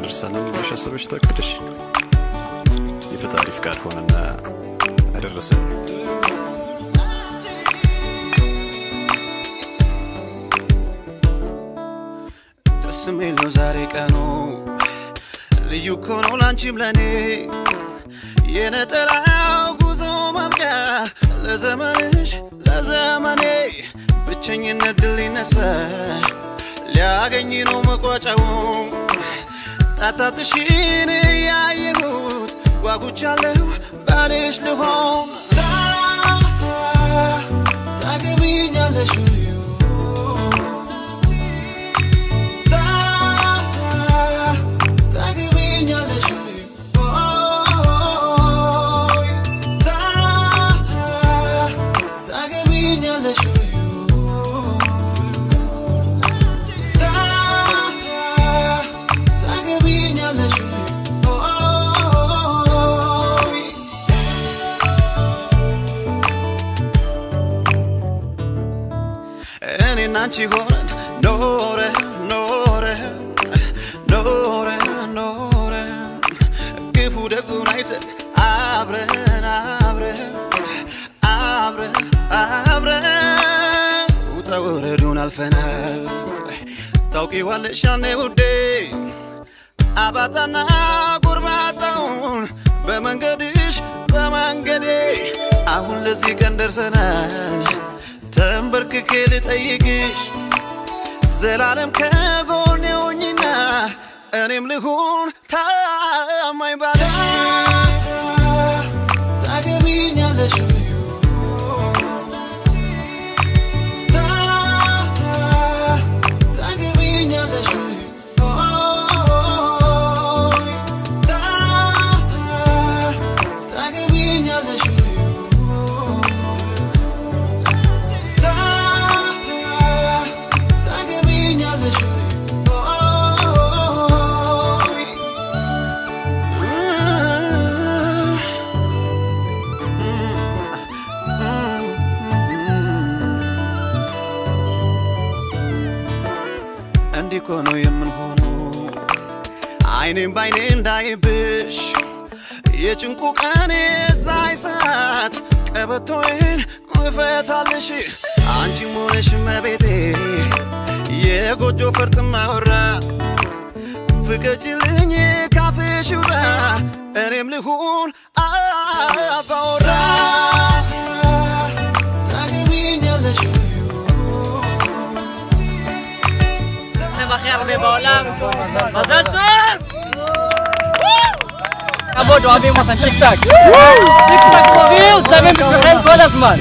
درسنا ليش أسويش تكدش يفتعرف كار هوننا أدرسنا اسمي لو زاري كانوا ليكونوا لانشيم لاني ينتلاو غوزو مابقى لزماني بچኝነት ድል ይነሳ ሊያገኝ ነው መቋጫው ጣጣትሽን ያየሁት ጓጉቻለሁ ባልሽ ልሆን ታገቢኛለሽ Nanchi horen nore Gifu de gunaitse abren Uta woredun alfenal Tauki wale shane ude Abatana gurbataun Bemangadish Ahun lezi kandersenal تنبرك كيلت أيجيش زلالم كغوني ونينا أنا ملهون تامي بعدش تاجمين يا لشويو تاجمين يا لشويو تاجمين يا لشويو عندي كونو يمن هونو عينين باينين دايبش يجنكو كاني زايسات كبتوين وفتالشي አንቺ ሞነሽ መቤቴ የጎጆ ፈርጥ ማወራ ፍቀጅልኝ ካፌሽ ውጣ እኔም ልሁን አባወራ ታገቢኛለሽ הכי הרבה בעולם מזל טוב! כבוד אוהבים אותם טיק טק טיק טק מוביל שמים בשבילכם כל הזמן